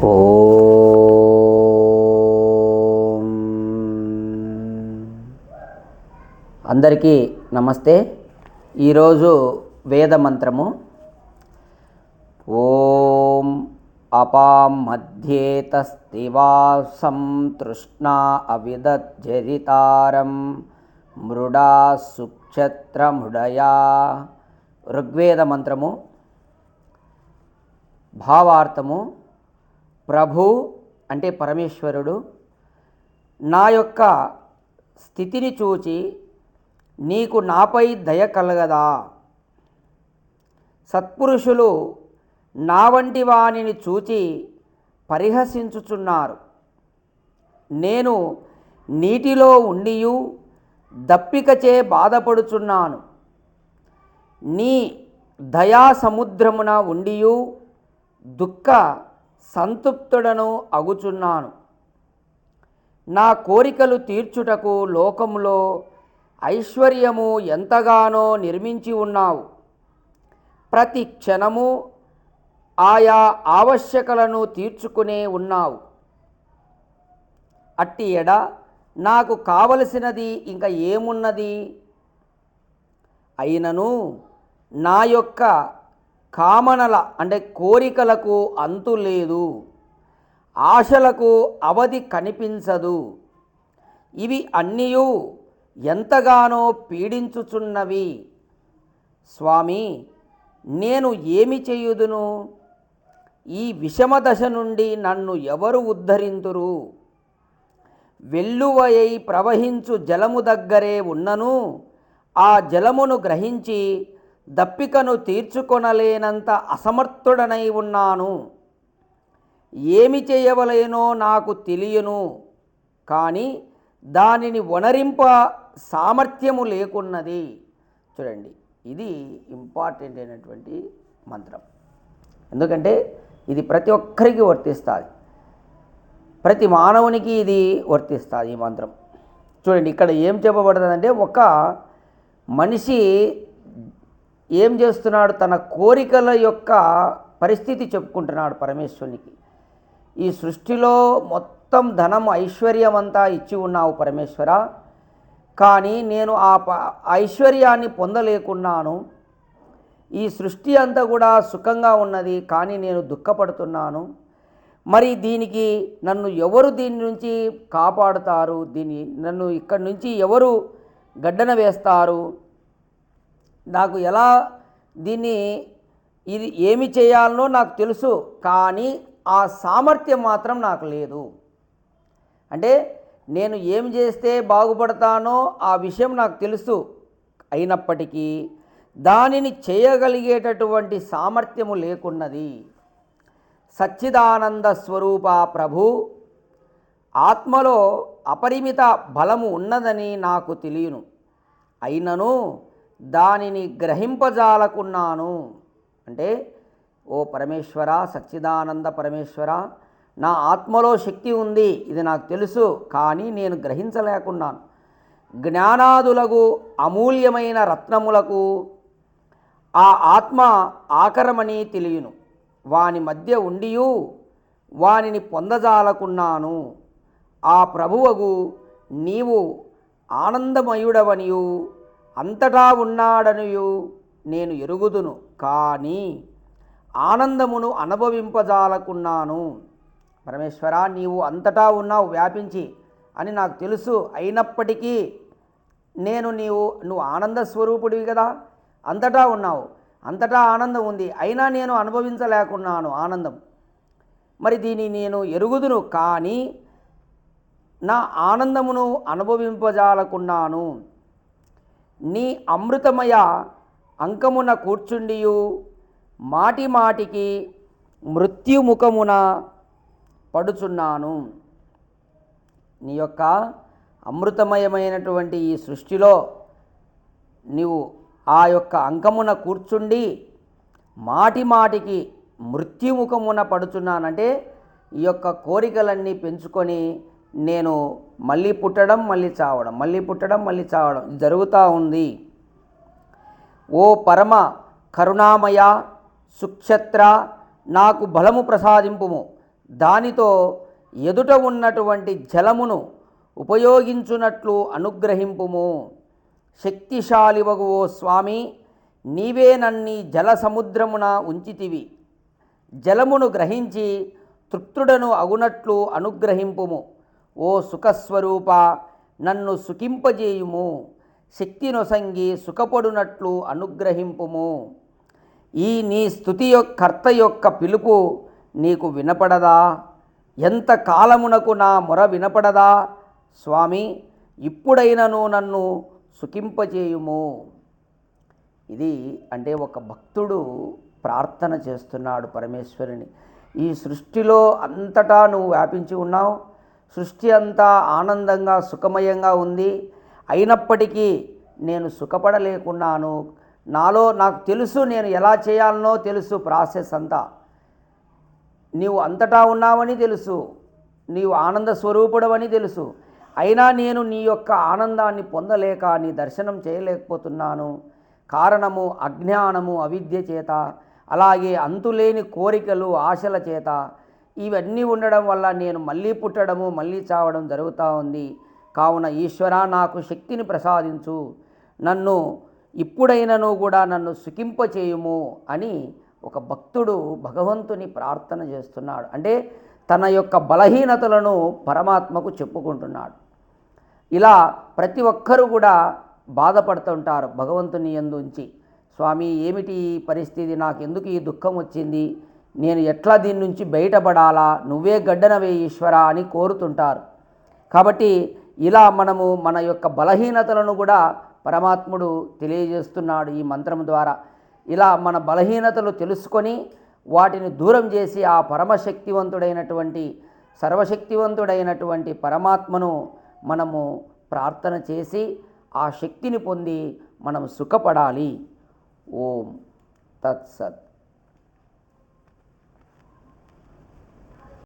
ఓం అందరికీ నమస్తే. ఈరోజు వేద మంత్రము ఓం అపాం మధ్యేతస్తివాసం తృష్ణా అవిదజ్జరితారం మృడా సుక్షత్రముడయా. ఋగ్వేద మంత్రము. భావార్థము: ప్రభు అంటే పరమేశ్వరుడు నా యొక్క స్థితిని చూచి నీకు నాపై దయ కలగదా? సత్పురుషులు నా వంటి వానిని చూచి పరిహసించుచున్నారు. నేను నీటిలో ఉండియు దప్పికచే బాధపడుచున్నాను. నీ దయా సముద్రమున ఉండియు దుఃఖ సంతృప్తుడను అగుచున్నాను. నా కోరికలు తీర్చుటకు లోకములో ఐశ్వర్యము ఎంతగానో నిర్మించి ఉన్నావు. ప్రతి క్షణము ఆయా ఆవశ్యకలను తీర్చుకునే ఉన్నావు. అట్టి ఎడ నాకు కావలసినది ఇంకా ఏమున్నది? అయినను నా యొక్క కామనల అంటే కోరికలకు అంతు లేదు, ఆశలకు అవధి కనిపించదు. ఇవి అన్నీయు ఎంతగానో పీడించుచున్నవి. స్వామి, నేను ఏమి చేయుదును? ఈ విషమ దశ నుండి నన్ను ఎవరు ఉద్ధరింతురు? వెల్లువయై ప్రవహించు జలము దగ్గరే ఉన్నను ఆ జలమును గ్రహించి దప్పికను తీర్చుకొనలేనంత అసమర్థుడనై ఉన్నాను. ఏమి చేయవలేనో నాకు తెలియను, కానీ దానిని వనరింప సామర్థ్యము లేకున్నది. చూడండి, ఇది ఇంపార్టెంట్ అయినటువంటి మంత్రం. ఎందుకంటే ఇది ప్రతి ఒక్కరికి వర్తిస్తుంది, ప్రతి మానవునికి ఇది వర్తిస్తుంది ఈ మంత్రం. చూడండి, ఇక్కడ ఏం చెప్పబడుతుందంటే, ఒక మనిషి ఏం చేస్తున్నాడు? తన కోరికల యొక్క పరిస్థితి చెప్పుకుంటున్నాడు పరమేశ్వరునికి. ఈ సృష్టిలో మొత్తం ధనం ఐశ్వర్యం అంతా ఇచ్చి ఉన్నావు పరమేశ్వర, కానీ నేను ఆ ఐశ్వర్యాన్ని పొందలేకున్నాను. ఈ సృష్టి అంతా కూడా సుఖంగా ఉన్నది, కానీ నేను దుఃఖపడుతున్నాను. మరి దీనికి నన్ను ఎవరు దీని నుంచి కాపాడుతారు? నన్ను ఇక్కడి నుంచి ఎవరు గడ్డన వేస్తారు? నాకు ఎలా ఇది ఏమి చేయాలనో నాకు తెలుసు, కానీ ఆ సామర్థ్యం మాత్రం నాకు లేదు. అంటే నేను ఏం చేస్తే బాగుపడతానో ఆ విషయం నాకు తెలుసు, అయినప్పటికీ దానిని చేయగలిగేటటువంటి సామర్థ్యము లేకున్నది. సచ్చిదానంద స్వరూప ప్రభు, ఆత్మలో అపరిమిత బలము ఉన్నదని నాకు తెలియను, అయినను దానిని గ్రహింపజాలకున్నాను. అంటే ఓ పరమేశ్వర, సచ్చిదానంద పరమేశ్వర, నా ఆత్మలో శక్తి ఉంది, ఇది నాకు తెలుసు, కానీ నేను గ్రహించలేకున్నాను. జ్ఞానాదులకు అమూల్యమైన రత్నములకు ఆ ఆత్మ ఆకరమని తెలియను. వాని మధ్య ఉండియు వానిని పొందజాలకున్నాను. ఆ ప్రభువగు నీవు ఆనందమయుడవనియు అంతటా ఉన్నాడనియు నేను ఎరుగుదును, కానీ ఆనందమును అనుభవింపజాలకున్నాను. పరమేశ్వర, నీవు అంతటా ఉన్నావు వ్యాపించి అని నాకు తెలుసు, అయినప్పటికీ నువ్వు ఆనంద స్వరూపుడివి కదా, అంతటా ఉన్నావు, అంతటా ఆనందం ఉంది, అయినా నేను అనుభవించలేకున్నాను ఆనందం. మరి దీన్ని నేను ఎరుగుదును, కానీ నా ఆనందమును అనుభవింపజాలకున్నాను. నీ అమృతమయ అంకమున కూర్చుండియు మాటి మాటికి మృత్యుముఖమున పడుచున్నాను. నీ యొక్క అమృతమయమైనటువంటి ఈ సృష్టిలో నీవు ఆ యొక్క అంకమున కూర్చుండి మాటి మాటికి మృత్యుముఖమున పడుచున్నానంటే ఈ యొక్క కోరికలన్నీ పెంచుకొని నేను మళ్ళీ పుట్టడం, మళ్ళీ చావడం, మళ్ళీ పుట్టడం, మళ్ళీ చావడం జరుగుతూ ఉంది. ఓ పరమ కరుణామయ సుక్షత్ర, నాకు బలము ప్రసాదింపుము, దానితో ఎదుట ఉన్నటువంటి జలమును ఉపయోగించునట్లు అనుగ్రహింపుము. శక్తిశాలివగు ఓ స్వామి, నీవే నన్ని జల సముద్రమున ఉంచితివి. జలమును గ్రహించి తృప్తుడను అగునట్లు అనుగ్రహింపుము. ఓ సుఖస్వరూప, నన్ను సుఖింపజేయుము. శక్తి నొసంగి సుఖపడునట్లు అనుగ్రహింపుము. ఈ నీ స్తుతి కర్త యొక్క పిలుపు నీకు వినపడదా? ఎంత కాలమునకు నా మొర వినపడదా? స్వామి, ఇప్పుడైనను నన్ను సుఖింపజేయుము. ఇది అంటే ఒక భక్తుడు ప్రార్థన చేస్తున్నాడు పరమేశ్వరుని. ఈ సృష్టిలో అంతటా నువ్వు వ్యాపించి ఉన్నావు. సృష్టి అంతా ఆనందంగా సుఖమయంగా ఉంది. అయినప్పటికీ నేను సుఖపడలేకున్నాను. నాలో నాకు తెలుసు, నేను ఎలా చేయాలనో తెలుసు. ప్రాసెస్ అంతా నీవు అంతటా ఉన్నావని తెలుసు, నీవు ఆనంద స్వరూపుడవని తెలుసు. అయినా నేను నీ యొక్క ఆనందాన్ని పొందలేక, నీ దర్శనం చేయలేకపోతున్నాను. కారణము అజ్ఞానము, అవిద్య చేత, అలాగే అంతులేని కోరికలు, ఆశల చేత. ఇవన్నీ ఉండడం వల్ల నేను మళ్ళీ పుట్టడము, మళ్ళీ చావడం జరుగుతూ ఉంది. కావున ఈశ్వర, నాకు శక్తిని ప్రసాదించు, నన్ను ఇప్పుడైనను కూడా నన్ను సుఖింపచేయుము అని ఒక భక్తుడు భగవంతుని ప్రార్థన చేస్తున్నాడు. అంటే తన యొక్క బలహీనతలను పరమాత్మకు చెప్పుకుంటున్నాడు. ఇలా ప్రతి ఒక్కరూ కూడా బాధపడుతుంటారు భగవంతుని యందు ఉంచి. స్వామి, ఏమిటి ఈ పరిస్థితి, నాకు ఎందుకు ఈ దుఃఖం వచ్చింది, నేను ఎట్లా దీని నుంచి బయటపడాలా, నువ్వే గడ్డనవే ఈశ్వర అని కోరుతుంటారు. కాబట్టి ఇలా మనము మన యొక్క బలహీనతలను కూడా పరమాత్ముడు తెలియజేస్తున్నాడు ఈ మంత్రం ద్వారా. ఇలా మన బలహీనతలు తెలుసుకొని వాటిని దూరం చేసి ఆ పరమశక్తివంతుడైనటువంటి, సర్వశక్తివంతుడైనటువంటి పరమాత్మను మనము ప్రార్థన చేసి ఆ శక్తిని పొంది మనం సుఖపడాలి. ఓం తత్సత్.